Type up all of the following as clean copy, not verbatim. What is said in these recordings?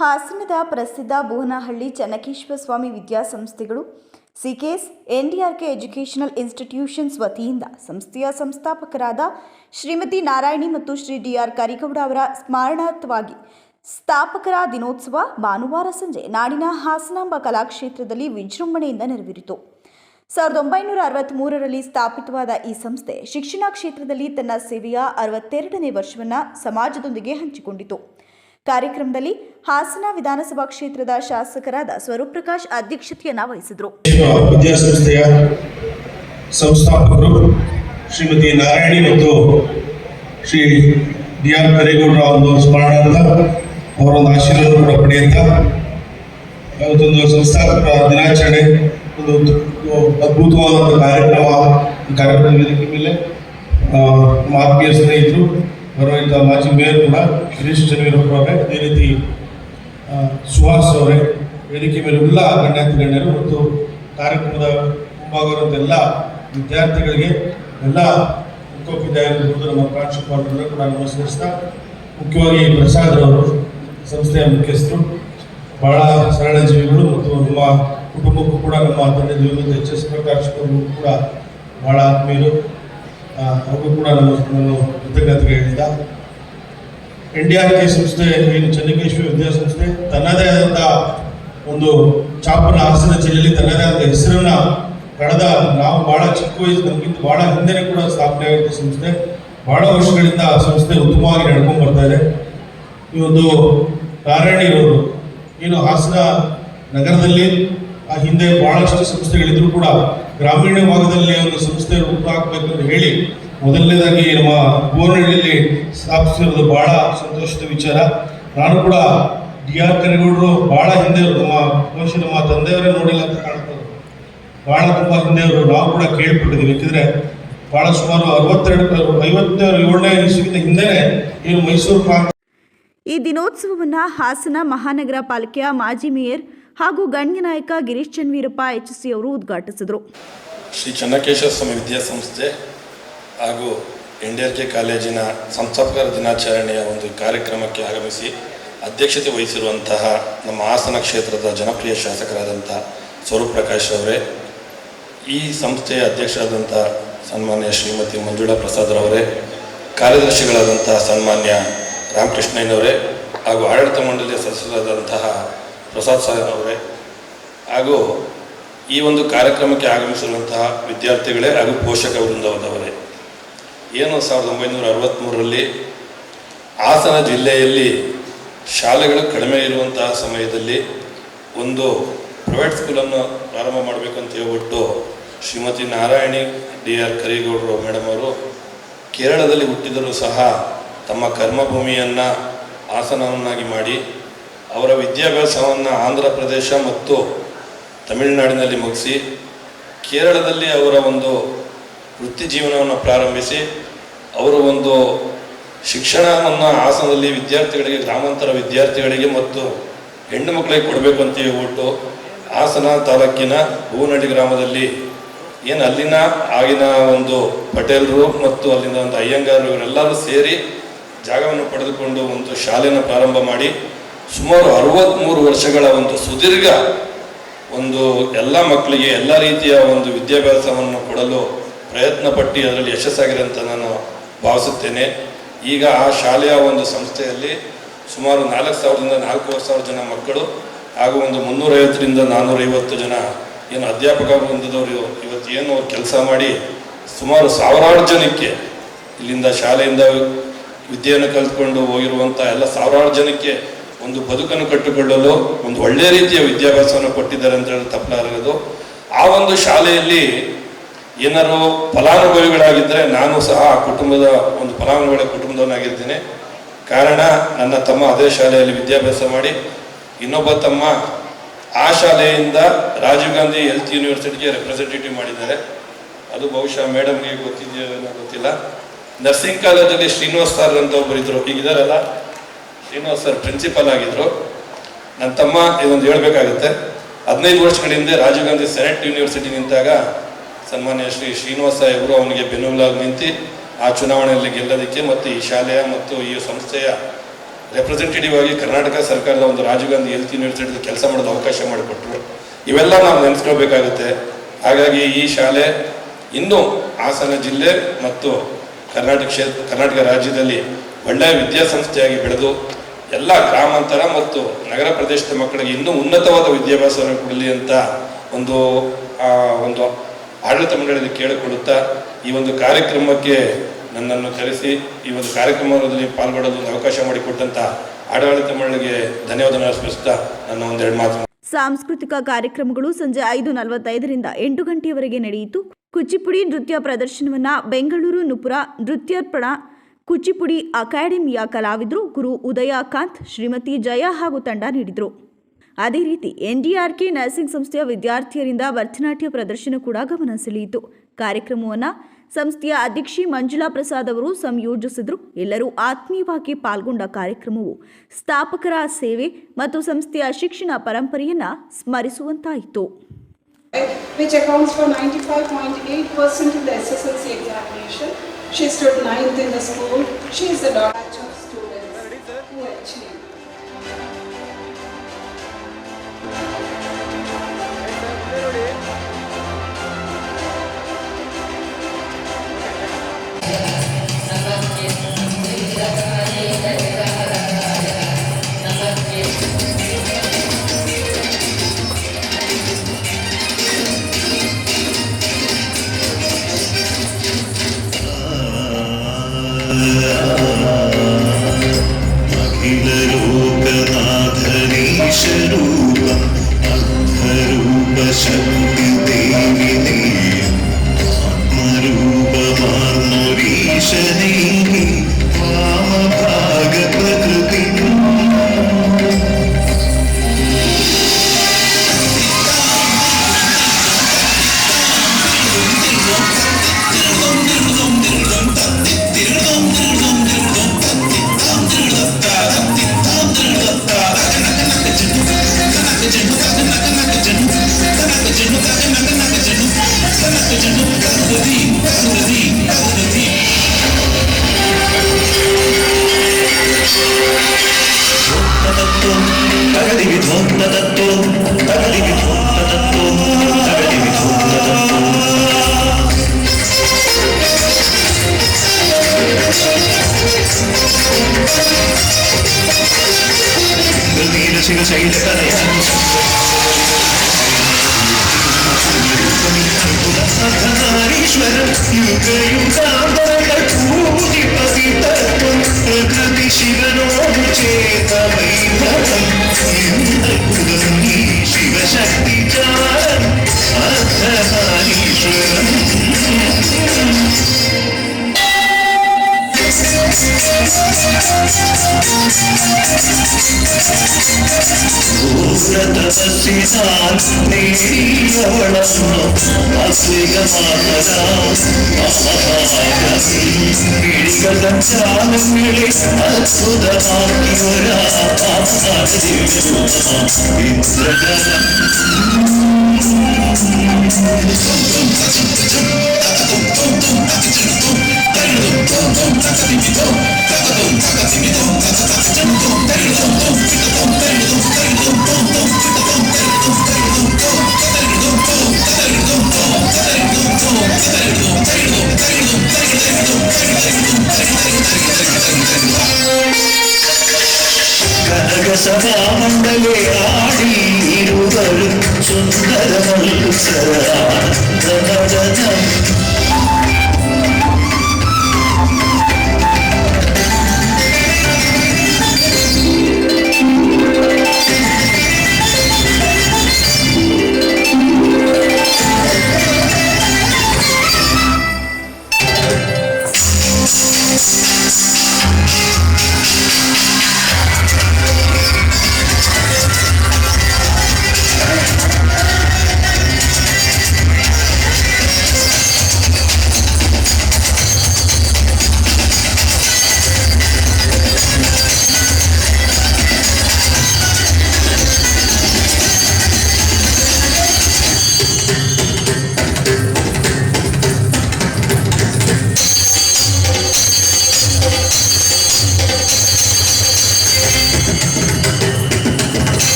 ಹಾಸನದ ಪ್ರಸಿದ್ಧ ಬೋನಹಳ್ಳಿ ಚನ್ನಕೇಶವ ಸ್ವಾಮಿ ವಿದ್ಯಾಸಂಸ್ಥೆಗಳು ಸಿಕೆಎಸ್ ಎನ್ಡಿಆರ್ಕೆ educational institutions ವತಿಯಿಂದ ಸಂಸ್ಥೆಯ ಸಂಸ್ಥಾಪಕರಾದ ಶ್ರೀಮತಿ ನಾರಾಯಣಿ ಮತ್ತು ಶ್ರೀ ಡಿ.ಆರ್. ಕರಿಗೌಡ ಅವರ ಸ್ಮರಣಾರ್ಥವಾಗಿ ಸ್ಥಾಪಕರ ದಿನೋತ್ಸವ ಭಾನುವಾರ ಸಂಜೆ ನಾಡಿನ ಹಾಸನಾಂಬ ಕಲಾಕ್ಷೇತ್ರದಲ್ಲಿ ವಿಜೃಂಭಣೆಯಿಂದ ನೆರವೇರಿತು. 1963ರಲ್ಲಿ ಸ್ಥಾಪಿತವಾದ ಈ ಸಂಸ್ಥೆ ಶಿಕ್ಷಣ ಕ್ಷೇತ್ರದಲ್ಲಿ ತನ್ನ ಸೇವೆಯ 62ನೇ ವರ್ಷವನ್ನು ಸಮಾಜದೊಂದಿಗೆ ಹಂಚಿಕೊಂಡಿತು. ಕಾರ್ಯಕ್ರಮದಲ್ಲಿ ಹಾಸನ ವಿಧಾನಸಭಾ ಕ್ಷೇತ್ರದ ಶಾಸಕರಾದ ಸ್ವರೂಪ್ ಪ್ರಕಾಶ್ ಅಧ್ಯಕ್ಷತೆಯನ್ನು ವಹಿಸಿದರು. ವಿದ್ಯಾಸಂಸ್ಥೆಯ ಸಂಸ್ಥಾಪಕರು ಶ್ರೀಮತಿ ನಾರಾಯಣಿ ಮತ್ತು ಶ್ರೀ ಡಿ.ಆರ್. ಕರಿಗೌಡರ ಒಂದು ಸ್ಮರಣಾರ್ಥ ಅವರೊಂದು ಆಶೀರ್ವಾದ ಕೂಡ ಪಡೆಯುತ್ತಾ ಇವತ್ತೊಂದು ಸಂಸ್ಥಾಪಕರ ದಿನಾಚರಣೆ ಒಂದು ಅದ್ಭುತವಾದ ಕಾರ್ಯಕ್ರಮದ ವೇದಿಕೆ ಮೇಲೆ ನಮ್ಮ ಆತ್ಮೀಯ ಸ್ನೇಹಿತರು ಗೌರವಿತ ಮಾಜಿ ಮೇಯರ್ ಕೂಡ ಗಿರೀಶ್ ಚನ್ನವೀರಪ್ಪ ಅವರೇ, ಅದೇ ರೀತಿ ಸುಹಾಸ್ ಅವರೇ, ವೇದಿಕೆ ಮೇಲೆ ಎಲ್ಲ ಗಣ್ಯರು ಮತ್ತು ಕಾರ್ಯಕ್ರಮದ ಮುಂಭಾಗದ ಎಲ್ಲ ವಿದ್ಯಾರ್ಥಿಗಳಿಗೆ ಎಲ್ಲ ಮುಖ್ಯೋಪಾಧ್ಯಾಯರು ನಮ್ಮ ಪ್ರಾಂಶುಪಾಲರು ಕೂಡ ನಮಸ್ಕರಿಸ್ತಾ, ಮುಖ್ಯವಾಗಿ ಪ್ರಸಾದರವರು ಸಂಸ್ಥೆಯ ಮುಖ್ಯಸ್ಥರು ಬಹಳ ಸರಳ ಜೀವಿಗಳು ಮತ್ತು ನಮ್ಮ ಕುಟುಂಬಕ್ಕೂ ಕೂಡ ನಮ್ಮ ತಂದೆ ಜೀವನದ ಎಚ್.ಎಸ್. ಪ್ರಕಾಶ್ ಅವರು ಕೂಡ ಬಹಳ ಆತ್ಮೀಯರು, ಅವರು ಕೂಡ ನಾನು ಕೃತಜ್ಞತೆ ಹೇಳಿದ. ಎನ್ಡಿಆರ್ಕೆ ಸಂಸ್ಥೆ ಏನು ಚನ್ನಕೇಶವ ವಿದ್ಯಾಸಂಸ್ಥೆ ತನ್ನದೇ ಆದಂಥ ಒಂದು ಚಾಪನ ಹಾಸನ ಜಿಲ್ಲೆಯಲ್ಲಿ ತನ್ನದೇ ಆದ ಹೆಸರನ್ನ ಕಳೆದ ನಾವು ಬಹಳ ಚಿಕ್ಕ ವಯಸ್ಸು ನಮಗಿಂತ ಬಹಳ ಹಿಂದೆ ಕೂಡ ಸ್ಥಾಪನೆ ಆಗಿದ್ದ ಸಂಸ್ಥೆ. ಬಹಳ ವರ್ಷಗಳಿಂದ ಆ ಸಂಸ್ಥೆ ಉತ್ತಮವಾಗಿ ನಡ್ಕೊಂಡು ಬರ್ತಾ ಇದೆ. ಈ ಒಂದು ನಾರಾಯಣಿಯವರು ಏನು ಹಾಸನ ನಗರದಲ್ಲಿ ಆ ಹಿಂದೆ ಬಹಳಷ್ಟು ಸಂಸ್ಥೆಗಳಿದ್ರು ಕೂಡ ಗ್ರಾಮೀಣ ಭಾಗದಲ್ಲಿ ಒಂದು ಸಂಸ್ಥೆ ಹುಟ್ಟು ಹಾಕಬೇಕು ಅಂತ ಹೇಳಿ ಮೊದಲನೇದಾಗಿ ನಮ್ಮ ಬೋನಹಳ್ಳಿಯಲ್ಲಿ ಸ್ಥಾಪಿಸಿರೋದು ಬಹಳ ಸಂತೋಷದ ವಿಚಾರ. ನಾನು ಕೂಡ ಡಿ.ಆರ್. ಕರಿಗೌಡರು ಬಹಳ ಹಿಂದೆಯವರು, ನಮ್ಮ ತಂದೆಯವರೇ ನೋಡಿಲ್ಲ ಅಂತ ಕಾಣ್ತಾರೆ, ಬಹಳ ತುಂಬ ಹಿಂದೆಯವರು. ನಾವು ಕೂಡ ಕೇಳ್ಪಟ್ಟಿದ್ದೀವಿ. ಯಾಕೆಂದರೆ ಬಹಳ ಸುಮಾರು 57ನೇ ಇಸ್ವಿಗಿಂತ ಹಿಂದೆನೇ ಏನು ಮೈಸೂರು ಪ್ರಾಂತ. ಈ ದಿನೋತ್ಸವವನ್ನು ಹಾಸನ ಮಹಾನಗರ ಪಾಲಿಕೆಯ ಮಾಜಿ ಮೇಯರ್ ಹಾಗೂ ಗಣ್ಯ ನಾಯಕ ಗಿರೀಶ್ ಚನ್ನವೀರಪ್ಪ ಎಚ್.ಸಿ. ಅವರು ಉದ್ಘಾಟಿಸಿದರು. ಶ್ರೀ ಚನ್ನಕೇಶವ ಸ್ವಾಮಿ ವಿದ್ಯಾಸಂಸ್ಥೆ ಹಾಗೂ ಎನ್ಡಿಆರ್ಕೆ ಕಾಲೇಜಿನ ಸಂಸ್ಥಾಪಕರ ದಿನಾಚರಣೆಯ ಒಂದು ಕಾರ್ಯಕ್ರಮಕ್ಕೆ ಆಗಮಿಸಿ ಅಧ್ಯಕ್ಷತೆ ವಹಿಸಿರುವಂತಹ ನಮ್ಮ ಹಾಸನ ಕ್ಷೇತ್ರದ ಜನಪ್ರಿಯ ಶಾಸಕರಾದಂಥ ಸ್ವರೂಪ್ ಪ್ರಕಾಶ್ ಅವರೇ, ಈ ಸಂಸ್ಥೆಯ ಅಧ್ಯಕ್ಷರಾದಂಥ ಸನ್ಮಾನ್ಯ ಶ್ರೀಮತಿ ಮಂಜುಳಾ ಪ್ರಸಾದರವರೇ, ಕಾರ್ಯದರ್ಶಿಗಳಾದಂಥ ಸನ್ಮಾನ್ಯ ರಾಮಕೃಷ್ಣಯ್ಯನವರೇ ಹಾಗೂ ಆಡಳಿತ ಮಂಡಳಿಯ ಸದಸ್ಯರಾದಂತಹ ಪ್ರಸಾದ್ ಸಾಹೇಬ್ ಅವರೇ ಹಾಗೂ ಈ ಒಂದು ಕಾರ್ಯಕ್ರಮಕ್ಕೆ ಆಗಮಿಸಿರುವಂತಹ ವಿದ್ಯಾರ್ಥಿಗಳೇ ಹಾಗೂ ಪೋಷಕ ವೃಂದದವರೇ, ಏನು 1963ರಲ್ಲಿ ಹಾಸನ ಜಿಲ್ಲೆಯಲ್ಲಿ ಶಾಲೆಗಳು ಕಡಿಮೆ ಇರುವಂತಹ ಸಮಯದಲ್ಲಿ ಒಂದು ಪ್ರೈವೇಟ್ ಸ್ಕೂಲನ್ನು ಪ್ರಾರಂಭ ಮಾಡಬೇಕಂತ ಹೇಳ್ಬಿಟ್ಟು ಶ್ರೀಮತಿ ನಾರಾಯಣಿ ಡಿ.ಆರ್. ಕರಿಗೌಡರು ಮೇಡಮ್ ಅವರು ಕೇರಳದಲ್ಲಿ ಹುಟ್ಟಿದರೂ ಸಹ ತಮ್ಮ ಕರ್ಮಭೂಮಿಯನ್ನು ಹಾಸನವನ್ನಾಗಿ ಮಾಡಿ ಅವರ ವಿದ್ಯಾಭ್ಯಾಸವನ್ನು ಆಂಧ್ರ ಪ್ರದೇಶ ಮತ್ತು ತಮಿಳುನಾಡಿನಲ್ಲಿ ಮುಗಿಸಿ ಕೇರಳದಲ್ಲಿ ಅವರ ಒಂದು ವೃತ್ತಿ ಜೀವನವನ್ನು ಪ್ರಾರಂಭಿಸಿ ಅವರು ಒಂದು ಶಿಕ್ಷಣವನ್ನು ಹಾಸನದಲ್ಲಿ ವಿದ್ಯಾರ್ಥಿಗಳಿಗೆ, ಗ್ರಾಮಾಂತರ ವಿದ್ಯಾರ್ಥಿಗಳಿಗೆ ಮತ್ತು ಹೆಣ್ಣು ಮಕ್ಕಳಿಗೆ ಕೊಡಬೇಕು ಅಂತ ಹೇಳ್ಬಿಟ್ಟು ಹಾಸನ ತಾಲೂಕಿನ ಬೋನಹಳ್ಳಿ ಗ್ರಾಮದಲ್ಲಿ ಏನು ಅಲ್ಲಿನ ಆಗಿನ ಒಂದು ಪಟೇಲರು ಮತ್ತು ಅಲ್ಲಿನ ಒಂದು ಅಯ್ಯಂಗಾರರು ಇವರೆಲ್ಲರೂ ಸೇರಿ ಜಾಗವನ್ನು ಪಡೆದುಕೊಂಡು ಒಂದು ಶಾಲೆಯನ್ನು ಪ್ರಾರಂಭ ಮಾಡಿ ಸುಮಾರು 63 ವರ್ಷಗಳ ಒಂದು ಸುದೀರ್ಘ ಒಂದು ಎಲ್ಲ ಮಕ್ಕಳಿಗೆ ಎಲ್ಲ ರೀತಿಯ ಒಂದು ವಿದ್ಯಾಭ್ಯಾಸವನ್ನು ಕೊಡಲು ಪ್ರಯತ್ನ ಪಟ್ಟು ಅದರಲ್ಲಿ ಯಶಸ್ಸಾಗಿದೆ ಅಂತ ನಾನು ಭಾವಿಸುತ್ತೇನೆ. ಈಗ ಆ ಶಾಲೆಯ ಒಂದು ಸಂಸ್ಥೆಯಲ್ಲಿ ಸುಮಾರು 4,000ರಿಂದ 4,500 ಜನ ಮಕ್ಕಳು ಹಾಗೂ ಒಂದು 350ರಿಂದ 450 ಜನ ಏನು ಅಧ್ಯಾಪಕ ವೃಂದದವರು ಇವತ್ತು ಏನು ಕೆಲಸ ಮಾಡಿ ಸುಮಾರು ಸಾವಿರಾರು ಜನಕ್ಕೆ ಇಲ್ಲಿಂದ ಶಾಲೆಯಿಂದ ವಿದ್ಯೆಯನ್ನು ಕಲಿತ್ಕೊಂಡು ಹೋಗಿರುವಂಥ ಎಲ್ಲ ಸಾವಿರಾರು ಜನಕ್ಕೆ ಒಂದು ಬದುಕನ್ನು ಕಟ್ಟಿಕೊಳ್ಳಲು ಒಂದು ಒಳ್ಳೆಯ ರೀತಿಯ ವಿದ್ಯಾಭ್ಯಾಸವನ್ನು ಕೊಟ್ಟಿದ್ದಾರೆ ಅಂತ ಹೇಳಿ ತಪ್ಪಲಾರದು. ಆ ಒಂದು ಶಾಲೆಯಲ್ಲಿ ಏನಾರು ಫಲಾನುಭವಿಗಳಾಗಿದ್ದರೆ ನಾನು ಸಹ ಆ ಕುಟುಂಬದ ಒಂದು ಫಲಾನುಭವಿಗಳ ಕುಟುಂಬದವನಾಗಿದ್ದೇನೆ. ಕಾರಣ ನನ್ನ ತಮ್ಮ ಅದೇ ಶಾಲೆಯಲ್ಲಿ ವಿದ್ಯಾಭ್ಯಾಸ ಮಾಡಿ ಇನ್ನೊಬ್ಬ ತಮ್ಮ ಆ ಶಾಲೆಯಿಂದ ರಾಜೀವ್ ಗಾಂಧಿ ಹೆಲ್ತ್ ಯೂನಿವರ್ಸಿಟಿಗೆ ರೆಪ್ರೆಸೆಂಟೇಟಿವ್ ಮಾಡಿದ್ದಾರೆ. ಅದು ಬಹುಶಃ ಮೇಡಮ್ಗೆ ಗೊತ್ತಿದೆಯೋ ಗೊತ್ತಿಲ್ಲ. ನರ್ಸಿಂಗ್ ಕಾಲೇಜಲ್ಲಿ ಶ್ರೀನಿವಾಸ್ ಸರ್ ಅಂತ ಒಬ್ಬರು ಇದ್ರು, ಈಗಿದಾರಲ್ಲ ಶ್ರೀನಿವಾಸ್ ಸರ್ ಪ್ರಿನ್ಸಿಪಲ್ ಆಗಿದ್ರು. ನನ್ನ ತಮ್ಮ ಇದೊಂದು ಹೇಳಬೇಕಾಗುತ್ತೆ, 15 ವರ್ಷಗಳ ಹಿಂದೆ ರಾಜೀವ್ ಗಾಂಧಿ ಸೆನೆಟ್ ಯೂನಿವರ್ಸಿಟಿ ನಿಂತಾಗ ಸನ್ಮಾನ್ಯ ಶ್ರೀನಿವಾಸ ಸಾಹೇಬರು ಅವನಿಗೆ ಬೆನ್ನೆಲುಬಾಗಿ ನಿಂತು ಆ ಚುನಾವಣೆಯಲ್ಲಿ ಗೆಲ್ಲೋದಕ್ಕೆ ಮತ್ತು ಈ ಶಾಲೆಯ ಮತ್ತು ಈ ಸಂಸ್ಥೆಯ ರೆಪ್ರೆಸೆಂಟೇಟಿವ್ ಆಗಿ ಕರ್ನಾಟಕ ಸರ್ಕಾರದ ಒಂದು ರಾಜೀವ್ ಗಾಂಧಿ ಹೆಲ್ತ್ ಯೂನಿವರ್ಸಿಟಿಯಲ್ಲಿ ಕೆಲಸ ಮಾಡೋದು ಅವಕಾಶ ಮಾಡಿಕೊಟ್ರು. ಇವೆಲ್ಲ ನಾವು ನೆನೆಸ್ಕೊಳ್ಬೇಕಾಗುತ್ತೆ. ಹಾಗಾಗಿ ಈ ಶಾಲೆ ಇನ್ನೂ ಹಾಸನ ಜಿಲ್ಲೆ ಮತ್ತು ಕರ್ನಾಟಕ ರಾಜ್ಯದಲ್ಲಿ ಒಳ್ಳೆಯ ವಿದ್ಯಾಸಂಸ್ಥೆಯಾಗಿ ಬೆಳೆದು ಎಲ್ಲ ಗ್ರಾಮಾಂತರ ಮತ್ತು ನಗರ ಪ್ರದೇಶದ ಮಕ್ಕಳಿಗೆ ಇನ್ನೂ ಉನ್ನತವಾದ ವಿದ್ಯಾಭ್ಯಾಸವನ್ನು ಕೊಡಲಿ ಅಂತ ಒಂದು ಆಡಳಿತ ಮಂಡಳಿಯಲ್ಲಿ ಕೇಳಿಕೊಳ್ಳುತ್ತಾ ಈ ಒಂದು ಕಾರ್ಯಕ್ರಮಕ್ಕೆ ನನ್ನನ್ನು ಕರೆಸಿ ಈ ಒಂದು ಕಾರ್ಯಕ್ರಮದಲ್ಲಿ ಪಾಲ್ಗೊಳ್ಳಲು ಒಂದು ಅವಕಾಶ ಮಾಡಿಕೊಟ್ಟಂತ ಆಡಳಿತ ಮಂಡಳಿಗೆ ಧನ್ಯವಾದ ಅರ್ಪಿಸುತ್ತಾ ನನ್ನ ಒಂದೆರಡು ಮಾತು. ಸಾಂಸ್ಕೃತಿಕ ಕಾರ್ಯಕ್ರಮಗಳು ಸಂಜೆ 5:45ರಿಂದ 8 ಗಂಟೆಯವರೆಗೆ ನಡೆಯಿತು. ಕುಚಿಪುಡಿ ನೃತ್ಯ ಪ್ರದರ್ಶನವನ್ನು ಬೆಂಗಳೂರು ನುಪುರ ನೃತ್ಯರ್ಪಣ ಕುಚಿಪುಡಿ ಅಕಾಡೆಮಿಯ ಕಲಾವಿದರು ಗುರು ಉದಯಕಾಂತ್, ಶ್ರೀಮತಿ ಜಯ ಹಾಗೂ ತಂಡ ನೀಡಿದರು. ಅದೇ ರೀತಿ NDRK ನರ್ಸಿಂಗ್ ಸಂಸ್ಥೆಯ ವಿದ್ಯಾರ್ಥಿಯರಿಂದ ಭರತನಾಟ್ಯ ಪ್ರದರ್ಶನ ಕೂಡ ಗಮನ ಸೆಳೆಯಿತು. ಕಾರ್ಯಕ್ರಮವನ್ನು ಸಂಸ್ಥೆಯ ಅಧ್ಯಕ್ಷೆ ಮಂಜುಳಾ ಪ್ರಸಾದ್ ಅವರು ಸಂಯೋಜಿಸಿದರು. ಎಲ್ಲರೂ ಆತ್ಮೀಯವಾಗಿ ಪಾಲ್ಗೊಂಡ ಕಾರ್ಯಕ್ರಮವು ಸ್ಥಾಪಕರ ಸೇವೆ ಮತ್ತು ಸಂಸ್ಥೆಯ ಶಿಕ್ಷಣ ಪರಂಪರೆಯನ್ನು ಸ್ಮರಿಸುವಂತಾಯಿತು. Which accounts for 95.8% in the SSLC examination. She stood 9th in the school. She is the daughter of students who achieved. ಸಭಾಮಂಡಲೇ ಆಡಿ ಇರುವರು ಸುಂದರ ಮಲ್ಸರ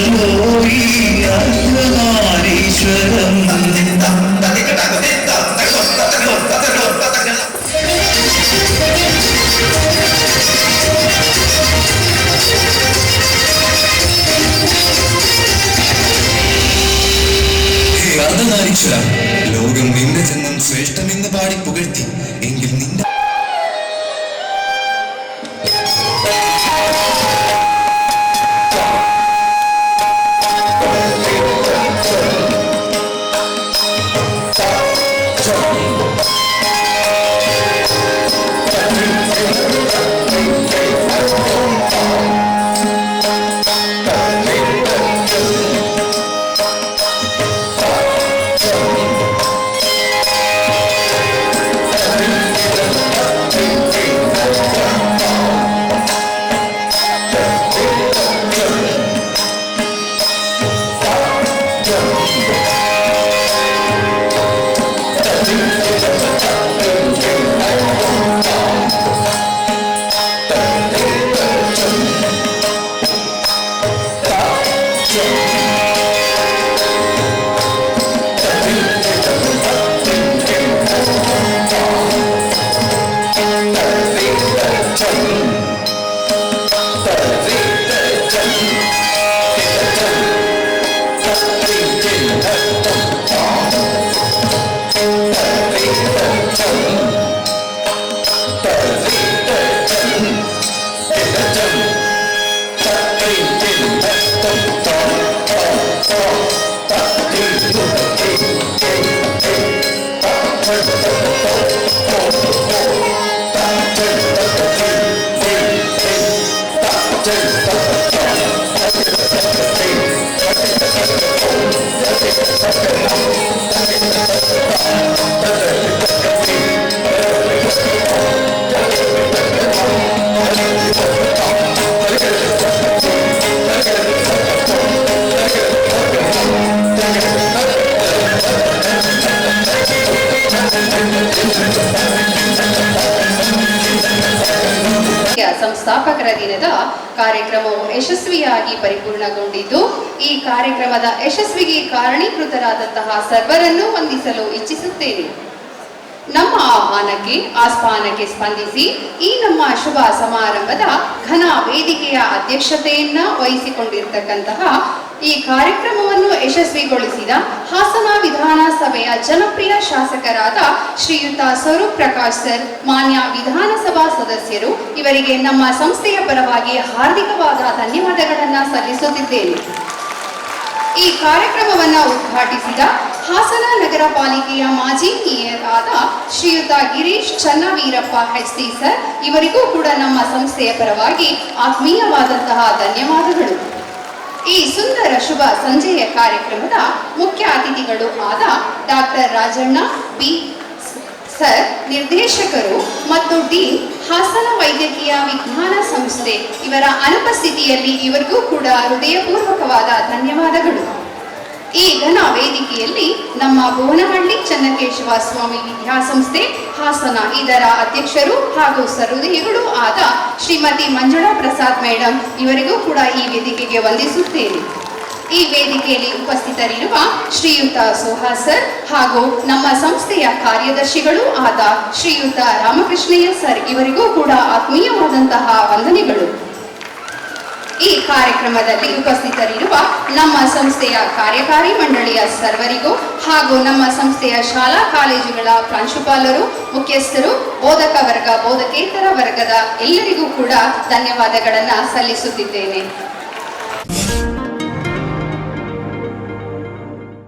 ಸರ್ವೋರಿ ಅರ್ಧನಾರೀಶ್ವರಂ. അർദ്ധനാരീശ്വര, ലോകം നിന്റെ ജന്മം ശ്രേഷ്ഠമെന്ന് പാടി പുകഴ്ത്തി. എങ്കിൽ നിന്റെ ಸಂಸ್ಥಾಪಕರ ದಿನದ ಕಾರ್ಯಕ್ರಮವು ಯಶಸ್ವಿಯಾಗಿ ಪರಿಪೂರ್ಣಗೊಂಡಿದ್ದು, ಈ ಕಾರ್ಯಕ್ರಮದ ಯಶಸ್ವಿಗೆ ಕಾರಣೀಕೃತರಾದಂತಹ ಸರ್ವರನ್ನು ವಂದಿಸಲು ಇಚ್ಛಿಸುತ್ತೇನೆ. ನಮ್ಮ ಆಹ್ವಾನಕ್ಕೆ ಸ್ಪಂದಿಸಿ ಈ ನಮ್ಮ ಶುಭ ಸಮಾರಂಭದ ಘನ ವೇದಿಕೆಯ ಅಧ್ಯಕ್ಷತೆಯನ್ನ ವಹಿಸಿಕೊಂಡಿರ್ತಕ್ಕಂತಹ ಈ ಕಾರ್ಯಕ್ರಮವನ್ನು ಯಶಸ್ವಿಗೊಳಿಸಿದ ಹಾಸನ ವಿಧಾನಸಭೆಯ ಜನಪ್ರಿಯ ಶಾಸಕರಾದ ಶ್ರೀಯುತ ಸ್ವರೂಪ್ ಪ್ರಕಾಶ್ ಸರ್, ಮಾನ್ಯ ವಿಧಾನಸಭಾ ಸದಸ್ಯರು, ಇವರಿಗೆ ನಮ್ಮ ಸಂಸ್ಥೆಯ ಪರವಾಗಿ ಹಾರ್ದಿಕವಾದ ಧನ್ಯವಾದಗಳನ್ನು ಸಲ್ಲಿಸುತ್ತಿದ್ದೇನೆ. ಈ ಕಾರ್ಯಕ್ರಮವನ್ನು ಉದ್ಘಾಟಿಸಿದ ಹಾಸನ ನಗರ ಪಾಲಿಕೆಯ ಮಾಜಿ ಮೇಯರ್ ಆದ ಶ್ರೀಯುತ ಗಿರೀಶ್ ಚನ್ನವೀರಪ್ಪ ಹೆಚ್ಡಿ ಸರ್, ಇವರಿಗೂ ಕೂಡ ನಮ್ಮ ಸಂಸ್ಥೆಯ ಪರವಾಗಿ ಆತ್ಮೀಯವಾದಂತಹ ಧನ್ಯವಾದಗಳು. ಈ ಸುಂದರ ಶುಭ ಸಂಜೆಯ ಕಾರ್ಯಕ್ರಮದ ಮುಖ್ಯ ಅತಿಥಿಗಳು ಆದ ಡಾಕ್ಟರ್ ರಾಜಣ್ಣ ಬಿ ಸರ್, ನಿರ್ದೇಶಕರು ಮತ್ತು ಡೀನ್, ಹಾಸನ ವೈದ್ಯಕೀಯ ವಿಜ್ಞಾನ ಸಂಸ್ಥೆ, ಇವರ ಅನುಪಸ್ಥಿತಿಯಲ್ಲಿ ಇವರಿಗೂ ಕೂಡ ಹೃದಯಪೂರ್ವಕವಾದ ಧನ್ಯವಾದಗಳು. ಈ ಘನ ವೇದಿಕೆಯಲ್ಲಿ ನಮ್ಮ ಭುವನಹಳ್ಳಿ ಚನ್ನಕೇಶವ ಸ್ವಾಮಿ ವಿದ್ಯಾಸಂಸ್ಥೆ ಹಾಸನ ಇದರ ಅಧ್ಯಕ್ಷರು ಹಾಗೂ ಸಹೃದಯಿಗಳು ಆದ ಶ್ರೀಮತಿ ಮಂಜುಳಾ ಪ್ರಸಾದ್ ಮೇಡಮ್, ಇವರಿಗೂ ಕೂಡ ಈ ವೇದಿಕೆಗೆ ವಂದಿಸುತ್ತೇನೆ. ಈ ವೇದಿಕೆಯಲ್ಲಿ ಉಪಸ್ಥಿತರಿರುವ ಶ್ರೀಯುತ ಸುಹಾಸ್ ಸರ್ ಹಾಗೂ ನಮ್ಮ ಸಂಸ್ಥೆಯ ಕಾರ್ಯದರ್ಶಿಗಳು ಆದ ಶ್ರೀಯುತ ರಾಮಕೃಷ್ಣಯ್ಯ ಸರ್, ಇವರಿಗೂ ಕೂಡ ಆತ್ಮೀಯವಾದಂತಹ ವಂದನೆಗಳು. ಈ ಕಾರ್ಯಕ್ರಮದಲ್ಲಿ ಉಪಸ್ಥಿತರಿರುವ ನಮ್ಮ ಸಂಸ್ಥೆಯ ಕಾರ್ಯಕಾರಿ ಮಂಡಳಿಯ ಸರ್ವರಿಗೂ ಹಾಗೂ ನಮ್ಮ ಸಂಸ್ಥೆಯ ಶಾಲಾ ಕಾಲೇಜುಗಳ ಪ್ರಾಂಶುಪಾಲರು, ಮುಖ್ಯಸ್ಥರು, ಬೋಧಕ ವರ್ಗ, ಬೋಧಕೇತರ ವರ್ಗದ ಎಲ್ಲರಿಗೂ ಕೂಡ ಧನ್ಯವಾದಗಳನ್ನು ಸಲ್ಲಿಸುತ್ತಿದ್ದೇನೆ.